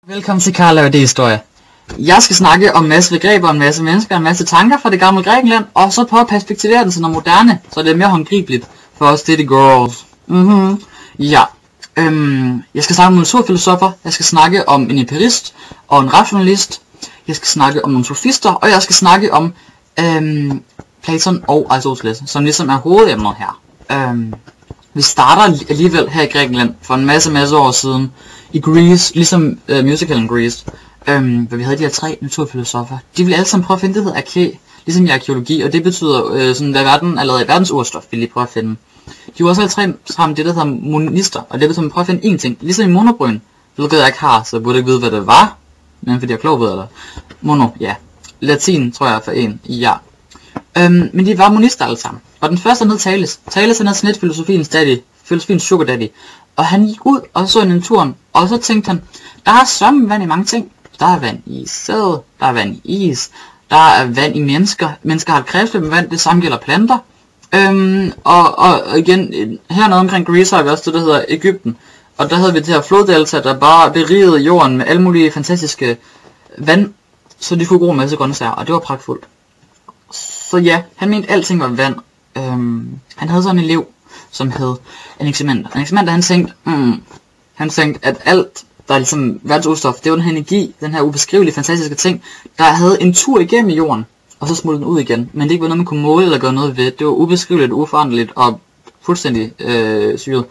Velkommen til Karl og det historie. Jeg skal snakke om en masse begreber, en masse mennesker, en masse tanker fra det gamle Grækenland, og så prøve at perspektivere den til noget moderne, så det er mere håndgribeligt for os det girls. Ja. Jeg skal snakke om naturfilosofer, jeg skal snakke om en empirist og en rationalist, jeg skal snakke om nogle sofister, og jeg skal snakke om Platon og Aristoteles, som ligesom er hovedemnet her. Vi starter alligevel her i Grækenland for en masse år siden i Greece, ligesom musicalen Grease, hvor vi havde de her 3 naturfilosofer. De ville alle sammen prøve at finde det, der hedder arke, ligesom i arkeologi, og det betyder sådan, hvad verden er lavet i verdensurstof, vil de prøve at finde. De var også alle 3 sammen det, der hedder monister, og det betyder, at man prøver at finde én ting, ligesom i monobryn, hvilket jeg ikke har, så jeg burde ikke vide, hvad det var, men fordi jeg er klog ved det. Mono, ja. Latin, tror jeg, for en, ja. Men de var monister alle sammen. Og den første hed Thales. Thales er sådan lidt filosofiens sugar daddy. Og han gik ud og så i naturen, og så tænkte han, der er sørme vand i mange ting. Der er vand i sæd, der er vand i is, der er vand i mennesker. Mennesker har et kredsløb med vand, det samme gælder planter. Og igen, hernede omkring Greece har vi også det, der hedder Egypten. Og der havde vi det her floddelta, der bare berigede jorden med alle mulige fantastiske vand, så de kunne gro en masse grøntsager, og det var pragtfuldt. Så ja, han mente alting var vand. Han havde sådan en elev, som hed Anaximander. Anaximander, han tænkte, at alt, der er ligesom verdensudstof, det var den her energi, den her ubeskrivelige, fantastiske ting, der havde en tur igennem jorden, og så smuttede den ud igen. Men det ikke var noget, man kunne måle eller gøre noget ved. Det var ubeskriveligt, uforanderligt og fuldstændig syret.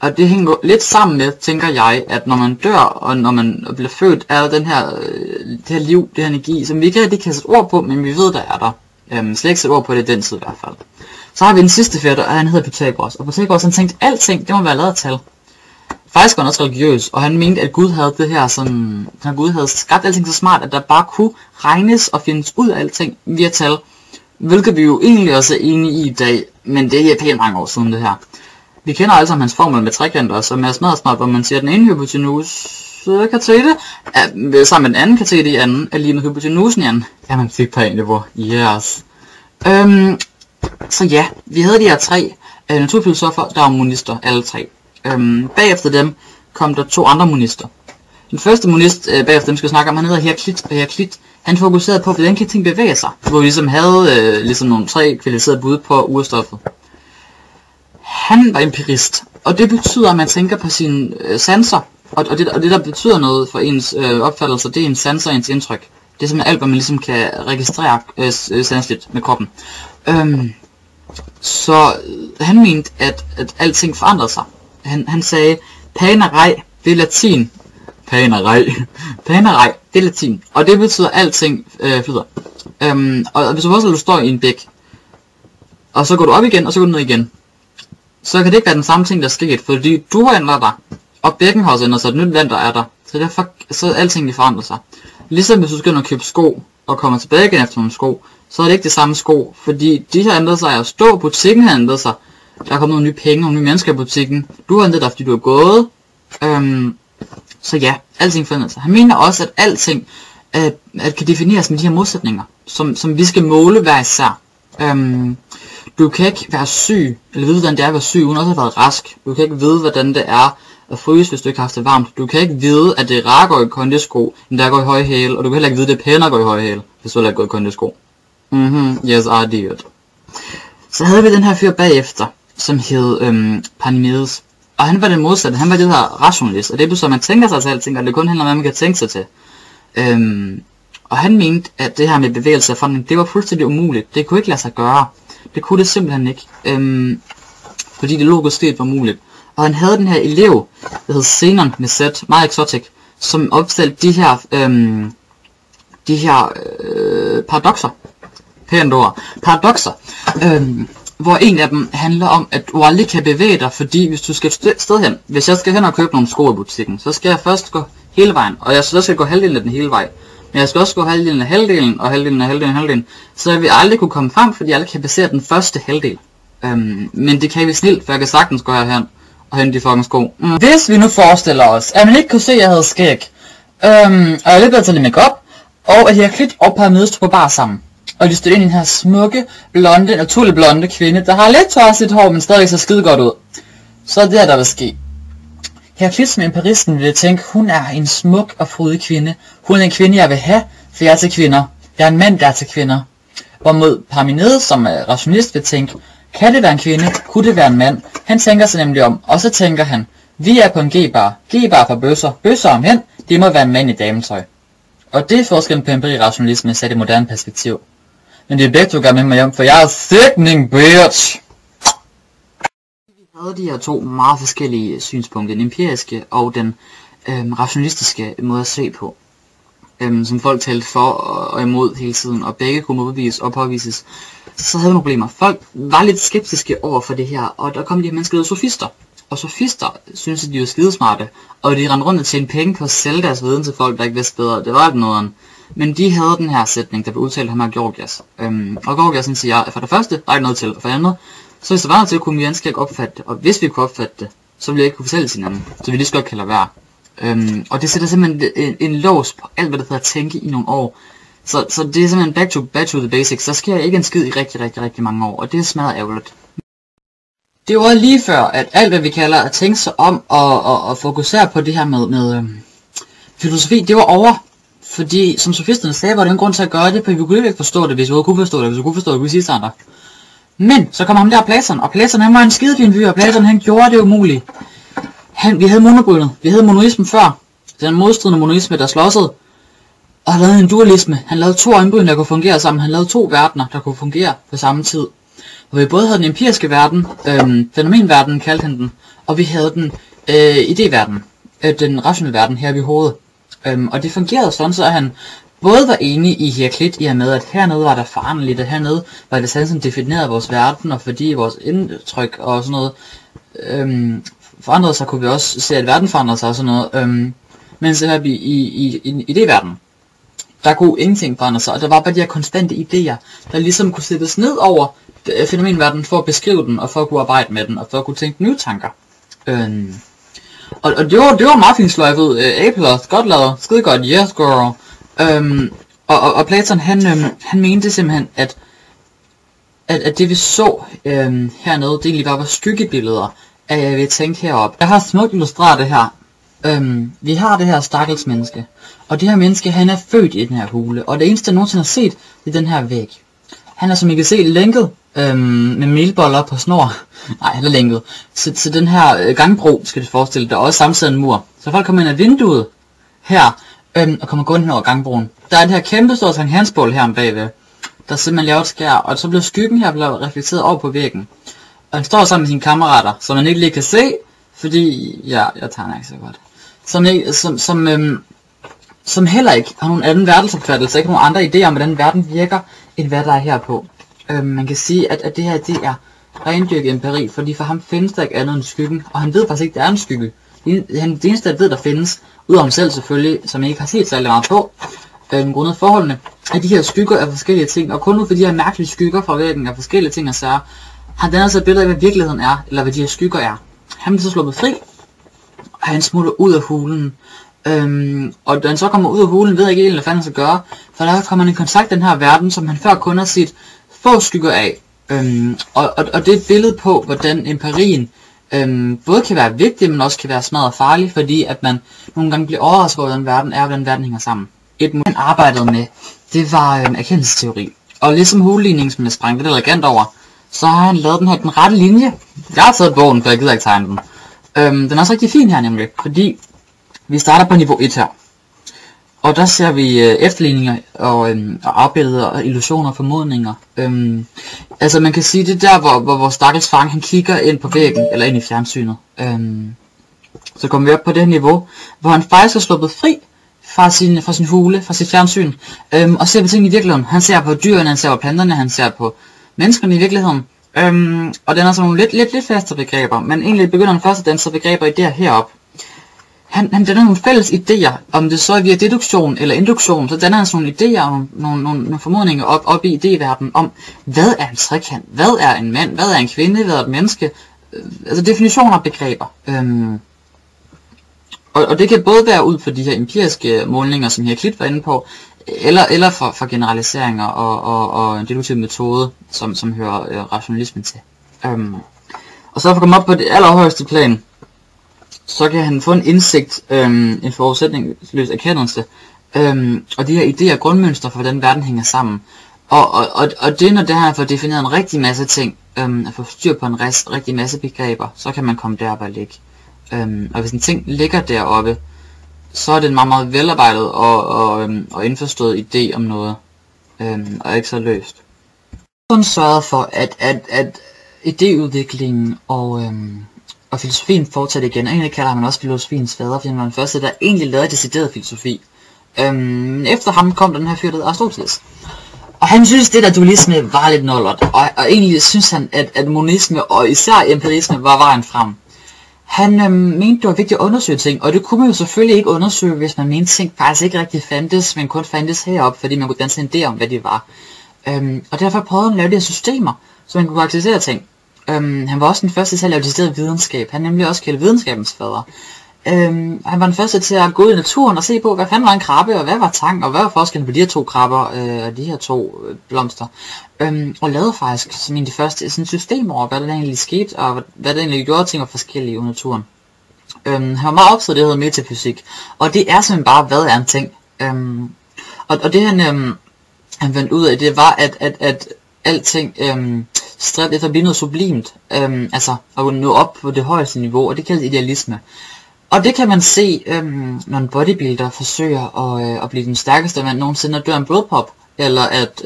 Og det hænger lidt sammen med, tænker jeg, at når man dør, og når man bliver født, er der det her liv, det her energi, som vi ikke rigtig kan sætte ord på, men vi ved, der er der. Slet ikke sætte ord på det i den tid i hvert fald. Så har vi den sidste fætter, og han hedder Pythagoras. Og Pythagoras, han tænkte, alting, det må være lavet af tal. Faktisk var han også religiøs, og han mente, at Gud havde det her sådan, at Gud havde skabt alting så smart, at der bare kunne regnes og findes ud af alting via tal. Hvilket vi jo egentlig også er enige i dag, men det er pænt mange år siden det her. Vi kender alle sammen hans formel med trekanter, som er smadret, hvor man siger, at den ene hypotenuse katete sammen med den anden katete i anden er lige med hypotenusen i anden. Ja, man fik på en niveau. Yes. Så ja, vi havde de her 3 naturfilosofer, der var monister, alle 3. Bagefter dem kom der 2 andre monister. Den første monist, bagefter dem skal vi snakke om, han hedder Heraklit, og Heraklit, han fokuserede på, hvordan kan ting bevæge sig, hvor vi ligesom havde ligesom nogle 3 kvalificerede bud på urstoffet. Han var empirist, og det betyder, at man tænker på sine sanser, og det der betyder noget for ens opfattelse, det er ens sanser og ens indtryk. Det er simpelthen alt, hvad man ligesom kan registrere sanseligt med kroppen. Så han mente, at alting forandrede sig. Han sagde, panerai, det er latin. Panerai, det er latin. Og det betyder, at alting flyder. Og hvis du også står i en bæk, og så går du op igen, og så går du ned igen, så kan det ikke være den samme ting, der er sket, fordi du har ændret dig, og bækken har også ændret sig, et nyt land, der er der. Så derfor så alting forandrer sig. Ligesom hvis du skal ind og købe sko, og kommer tilbage igen efter nogle sko, så er det ikke det samme sko, fordi de har ændret sig at stå, butikken har ændret sig, der er kommet nogle nye penge, nogle nye mennesker i butikken, du har ændret dig, fordi du er gået, så ja, alting forandrer sig. Han mener også, at alting kan defineres med de her modsætninger, som vi skal måle hver især. Du kan ikke være syg, eller vide, hvordan det er at være syg, uden også at have været rask. Du kan ikke vide, hvordan det er at fryse, hvis du ikke har haft det varmt. Du kan ikke vide, at det er rart at gå i kondisko, end der går i høje hæle, og du kan heller ikke vide, at det er pænt at gå i høje hæle, hvis du heller ikke går i kondisko. Yes, I did. Så havde vi den her fyr bagefter, som hed Parmenides. Og han var den modsatte, han var det her rationalist, og det betyder, at man tænker sig til alting, og det kun handler om, hvad man kan tænke sig til. Og han mente, at det her med bevægelse og forandring, det var fuldstændig umuligt. Det kunne ikke lade sig gøre. Det kunne det simpelthen ikke. Fordi det logisk set var muligt. Og han havde den her elev, der hed Zenon med Z, meget exotic, som opstillede de her paradokser. Pænt ord. Paradokser. Hvor en af dem handler om, at du aldrig kan bevæge dig, fordi hvis du skal et sted hen, hvis jeg skal hen og købe nogle sko i butikken, så skal jeg først gå hele vejen, og jeg skal gå halvdelen af den hele vej. Men jeg skal også gå halvdelen af halvdelen, og halvdelen af halvdelen af halvdelen, så jeg vil aldrig kunne komme frem, fordi jeg aldrig kan passere den første halvdel. Men det kan vi snilt, for jeg kan sagtens gå herhen og hente de fucking sko. Hvis vi nu forestiller os, at man ikke kunne se, at jeg havde skæg, og jeg lidt bedre til lidt make-up, og at Heraklit og Parmenides tog på bar sammen, og de stod ind i den her smukke, blonde, naturlig blonde kvinde, der har lidt tørsligt hår, men stadig så skide godt ud. Så er det her, der vil ske. Heraklit som empiristen ville tænke, hun er en smuk og frodig kvinde. Hun er en kvinde, jeg vil have, for jeg er til kvinder. Jeg er en mand, der er til kvinder. Hvorimod Parmenides som rationalist vil tænke, kan det være en kvinde? Kunne det være en mand? Han tænker sig nemlig om, og så tænker han, vi er på en G-bar. G-bar for bøsser. Bøsser om hen, det må være en mand i dametøj. Og det er forskellen på empiri-rationalisme sat i moderne perspektiv. Men det er begge to gør med mig hjem, for jeg er sickening, bitch! Vi havde de her to meget forskellige synspunkter, den empiriske og den rationalistiske måde at se på. Som folk talte for og imod hele tiden, og begge kunne modbevises og påvises. Så havde vi nogle problemer. Folk var lidt skeptiske over for det her, og der kom de her mennesker, der sofister. Og sofister synes, at de var skidesmarte, og de rendte rundt og tjente penge på at sælge deres viden til folk, der ikke vidste bedre. Det var ikke noget. Men de havde den her sætning, der blev udtalt af ham af Gorgias. Og Gorgias siger, at for det første, der er ikke noget til, og for det andet, så hvis der var noget til, kunne vi mennesker ikke opfatte det. Og hvis vi kunne opfatte det, så ville jeg ikke kunne fortælle sin anden. Så vi lige skulle ikke lade være. Og det sætter simpelthen en lås på alt, hvad det hedder at tænke i nogle år. Så det er simpelthen back to the basics. Der sker ikke en skid i rigtig mange år, og det er smadret ærgerligt. Det var lige før, at alt hvad vi kalder at tænke sig om og fokusere på det her med filosofi, det var over. Fordi som sofisterne sagde, var det en grund til at gøre det, for vi kunne ikke forstå det, hvis vi kunne forstå det, hvis vi kunne forstå det, kunne vi sige til andre. Men så kom ham der Platon, og Platon han var en skidefin fyr, og Platon han gjorde det umuligt. Vi havde monobrynet, vi havde monoismen før, den modstridende monoisme, der slåsede, og han lavede en dualisme. Han lavede to øjenbryn, der kunne fungere sammen, han lavede to verdener, der kunne fungere på samme tid. Og vi både havde den empiriske verden, fænomenverdenen kaldte han den, og vi havde den idéverden, den rationelle verden her ved hovedet. Og det fungerede sådan, så han både var enig i Heraklit i og med, at hernede var der foranderligt, og hernede var det sådan, som definerede vores verden, og fordi vores indtryk og sådan noget forandrede sig, kunne vi også se, at verden forandrede sig og sådan noget. Men så her i idéverdenen, der kunne ingenting forandre sig, og der var bare de her konstante idéer, der ligesom kunne sættes ned over fænomenverdenen for at beskrive den, og for at kunne arbejde med den, og for at kunne tænke nye tanker. Og det var meget fint sløjfet. A+, godt lavet, skide godt, yes girl. Og Platon han mente simpelthen, at det vi så hernede, det egentlig bare var skyggebilleder af, jeg vil tænke heroppe. Jeg har smukt illustreret det her. Vi har det her stakkels menneske, og det her menneske, han er født i den her hule, og det eneste, jeg nogensinde har set, det er den her væg. Han er, som I kan se, lænket med melboller på snor. Nej, han er lænket. Så den her gangbro, skal det forestille, der er også samtidig en mur. Så folk kommer ind af vinduet her, og kommer gående hen over gangbroen. Der er det her kæmpe store Sankt Hansbål her om bagved, der simpelthen laver et skær, og så bliver skyggen her blevet reflekteret over på væggen. Og han står sammen med sine kammerater, som man ikke lige kan se, fordi, ja, jeg tager ikke så godt. Som heller ikke har nogen anden verdensopfattelse, ikke nogen andre idéer om, hvordan verden virker, end hvad der er her på. Man kan sige, at det her, det er rendyrket empiri, fordi for ham findes der ikke andet end skyggen, og han ved faktisk ikke, der er en skygge. Det eneste, jeg ved, der findes, ud af ham selv selvfølgelig, som jeg ikke har set særlig meget på, grundet forholdene, at de her skygger er forskellige ting, og kun ud for de her mærkelige skygger fra væggen af forskellige ting og sager, har dannet sig et billede af, hvad virkeligheden er, eller hvad de her skygger er. Han bliver så sluppet fri, og han smutter ud af hulen. Og da han så kommer ud af hulen, ved jeg ikke helt, hvad fanden han skal gøre, for der kommer han i kontakt med den her verden, som han før kun har set få skygger af. Og det er et billede på, hvordan empirien både kan være vigtig, men også kan være smadret farlig, fordi at man nogle gange bliver overrasket over, hvordan verden er, og hvordan verden hænger sammen. Et man arbejdede med, det var erkendelsesteori. Og ligesom huleligningen, som jeg sprang lidt elegant over, så har han lavet den her den rette linje. Jeg har taget bogen, for jeg gider ikke tegne den. Den er også rigtig fin her nemlig, fordi vi starter på niveau 1 her. Og der ser vi efterligninger og afbilleder og illusioner og formodninger. Altså man kan sige, det der, hvor vores stakkels fang, han kigger ind på væggen, eller ind i fjernsynet. Så kommer vi op på det her niveau, hvor han faktisk er sluppet fri fra sin hule, fra sit fjernsyn, og ser på tingene i virkeligheden. Han ser på dyrene, han ser på planterne, han ser på menneskerne i virkeligheden. Og den er sådan nogle lidt faste begreber, men egentlig begynder han først at danse begreber i det her heroppe. Han danner nogle fælles idéer, om det så er via deduktion eller induktion, så danner han sådan nogle idéer og nogle formodninger op i idéverdenen om, hvad er en trekant, hvad er en mand, hvad er en kvinde, hvad er et menneske, altså definitioner og begreber. Og det kan både være ud for de her empiriske målinger, som Heraklit var inde på, eller for generaliseringer og en deduktiv metode, som hører rationalismen til. Og så for at komme op på det allerhøjeste plan, så kan han få en indsigt, en forudsætningsløs erkendelse, og de her idéer og grundmønstre for, hvordan verden hænger sammen. Og det, når det her får defineret en rigtig masse ting, at få styr på en rigtig masse begreber, så kan man komme derop og ligge. Og hvis en ting ligger deroppe, så er det en meget, meget velarbejdet og indforstået idé om noget, og ikke så løst. Sådan sørget for, at idéudviklingen og filosofien fortsætter igen. Egentlig kalder man også filosofiens fader, fordi han var den første, der egentlig lavede decideret filosofi. Efter ham kom den her fyr, der hed Aristoteles. Og han synes, det der dualisme var lidt nollert, og egentlig synes han, at monisme og især empirisme var vejen frem. Han mente, det var vigtigt at undersøge ting, og det kunne man jo selvfølgelig ikke undersøge, hvis man mente ting faktisk ikke rigtig fandtes, men kun fandtes heroppe, fordi man kunne danse en idé om, hvad de var. Og derfor prøvede han at lave de her systemer, så man kunne karakterisere ting. Han var også den første til at lave decideret videnskab. Han nemlig også kaldt videnskabens fader. Han var den første til at gå ud i naturen og se på, hvad fanden var en krabbe, og hvad var tang, og hvad var forskellen på de her to krabber og de her to blomster. Og lavede faktisk som en af de første sådan system over, hvad der egentlig skete, og hvad der egentlig gjorde, ting var forskellige i naturen. Han var meget optaget af det, der hedder metafysik, og det er simpelthen bare, hvad er en ting. Og det han fandt ud af, det var, at alting stræbte efter at blive noget sublimt, altså at nå op på det højeste niveau, og det kaldes idealisme. Og det kan man se, når en bodybuilder forsøger at blive den stærkeste mand nogensinde og dør en blodprop, eller at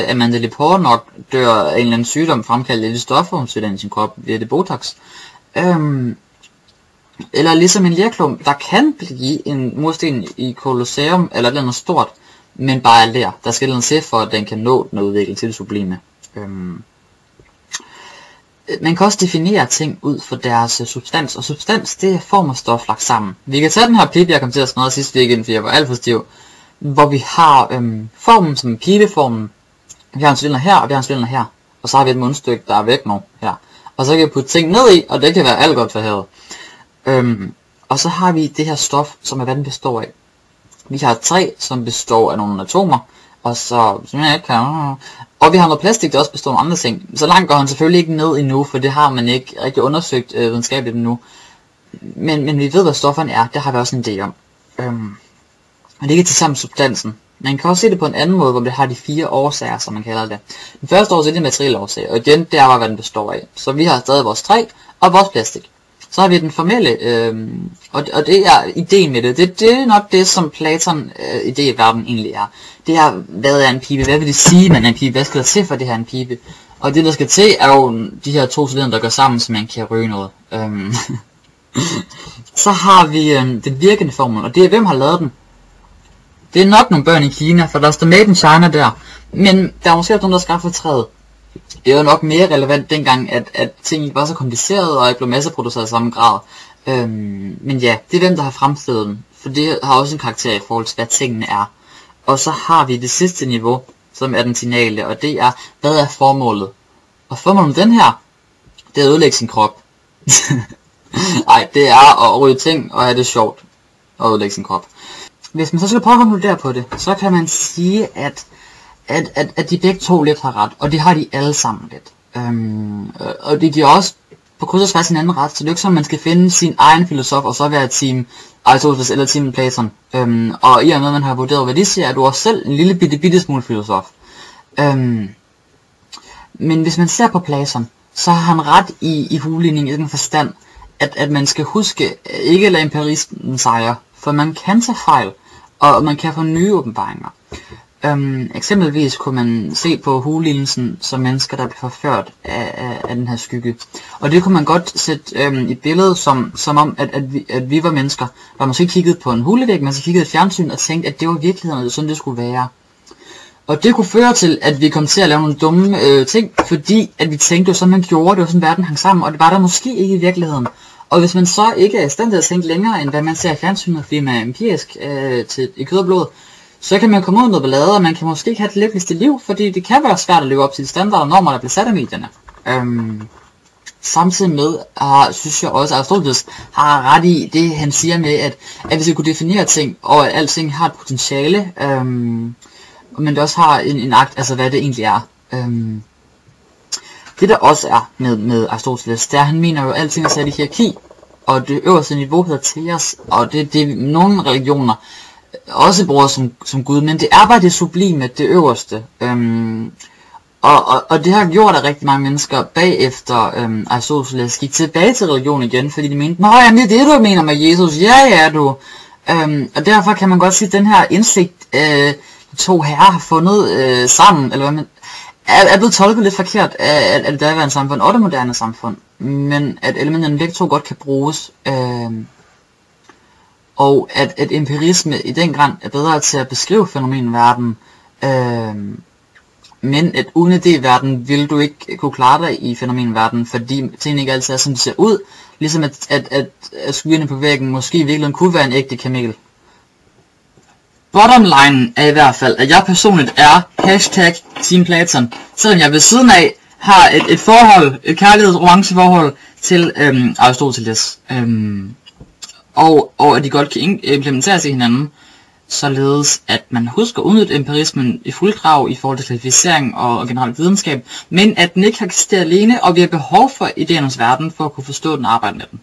Amanda Lepore nok dør af en eller anden sygdom fremkaldt af de stoffer, hun sætter ind i sin krop via det botox. Eller ligesom en lerklump, der kan blive en mursten i Colosseum, eller noget stort, men bare af ler. Der skal noget til for, at den kan nå den udvikling til det sublime. Man kan også definere ting ud fra deres substans, og substans, det er form og stof lagt sammen. Vi kan tage den her pipe, jeg kom til at smadre sidste weekend, fordi jeg var alt for stiv, hvor vi har formen som pipeformen. Vi har en cylinder her, og vi har en cylinder her. Og så har vi et mundstykke, der er væk nu her. Og så kan vi putte ting ned i, og det kan være alt godt for havet. Og så har vi det her stof, som er hvad den består af. Vi har et træ, som består af nogle atomer, og så, som jeg ikke kan, og vi har noget plastik, der også består af andre ting. Så langt går han selvfølgelig ikke ned endnu, for det har man ikke rigtig undersøgt videnskabeligt endnu. Men vi ved, hvad stofferne er, det har vi også en idé om. Og det er til sammen substansen. Man kan også se det på en anden måde, hvor det har de 4 årsager, som man kalder det. Den første årsag er det materielle årsag, og igen, det er, hvad den består af. Så vi har stadig vores træ og vores plastik. Så har vi den formelle, og det er ideen med det. Det er nok det, som Platon idé i verden egentlig er. Det er, hvad er en pibe? Hvad vil det sige, man er en pibe? Hvad skal der til for det her en pibe? Og det, der skal til, er jo de her 2 cylindre, der går sammen, så man kan ryge noget. Så har vi den virkende formel, og det er, hvem har lavet den? Det er nok nogle børn i Kina, for der står Made in China der. Men der er måske også nogen, der skaffede træet. Det er jo nok mere relevant dengang, at ting ikke var så komplicerede og ikke blev masseproduceret i samme grad. Men ja, det er hvem, der har fremstillet den. For det har også en karakter i forhold til, hvad tingene er. Og så har vi det sidste niveau, som er den signale, og det er, hvad er formålet? Og formålet med den her, det er at ødelægge sin krop. Nej, det er at ryge ting og have det sjovt at ødelægge sin krop. Hvis man så skal prøve at konkludere på det, så kan man sige, at de begge to lidt har ret, og det har de alle sammen lidt. Og det giver også på kryds og tværs hinanden ret, så det er ikke sådan, man skal finde sin egen filosof, og så være team Aristoteles eller team Platon. Og i og med, man har vurderet, hvad de siger, er du også selv en lille bitte smule filosof. Men hvis man ser på Platon, så har han ret i hovedlinjen i den forstand, at man skal huske ikke at lade empirismen sejre, for man kan tage fejl, og man kan få nye åbenbaringer. Eksempelvis kunne man se på hulelinsen som mennesker, der bliver forført af den her skygge. Og det kunne man godt sætte i billedet som om, at vi var mennesker, der måske kiggede på en hulevæg, men så kiggede et fjernsyn og tænkte, at det var virkeligheden, og det sådan det skulle være. Og det kunne føre til, at vi kom til at lave nogle dumme ting, fordi at vi tænkte, det var sådan man gjorde, det var sådan verden hang sammen, og det var der måske ikke i virkeligheden. Og hvis man så ikke er i stand til at tænke længere, end hvad man ser i fjernsynet, fordi man er empirisk i kød og blod, så kan man komme ud af noget ballade, og man kan måske ikke have det lykkeligste liv, fordi det kan være svært at leve op til de standarder og normer, der bliver sat af medierne. Samtidig med, synes jeg også, at Aristoteles har ret i det, han siger med, at hvis vi kunne definere ting, og at alting har et potentiale, men det også har en akt, altså hvad det egentlig er. Det der også er med Aristoteles, det er, han mener jo, at alting er sat i hierarki. og det øverste niveau hedder Theos, og det nogle religioner også bruger som Gud, men det er bare det sublime, det øverste. Og det har gjort, at rigtig mange mennesker bagefter Aristoteles gik tilbage til religion igen, fordi de mente, nå jamen det er det, du mener med Jesus, ja du. Og derfor kan man godt sige, at den her indsigt, de to herrer har fundet sammen, eller hvad man, er blevet tolket lidt forkert af det daværende samfund og det moderne samfund, men at elementerne begge to godt kan bruges, og at empirisme i den grad er bedre til at beskrive fænomenverden, men at uden idéverden vil du ikke kunne klare dig i fænomenverden, fordi tingene ikke altid er, som de ser ud, ligesom at skyerne på væggen måske i virkeligheden kunne være en ægte kamel. Bottom line er i hvert fald, at jeg personligt er #Team Platon, selvom jeg ved siden af har et forhold, et kærligheds-romanceforhold til Aristoteles, og at de godt kan implementeres i hinanden, således at man husker at udnytte empirismen i fuld grad i forhold til klassificering og generelt videnskab, men at den ikke kan eksistere alene, og vi har behov for idéernes verden for at kunne forstå den og arbejde med den.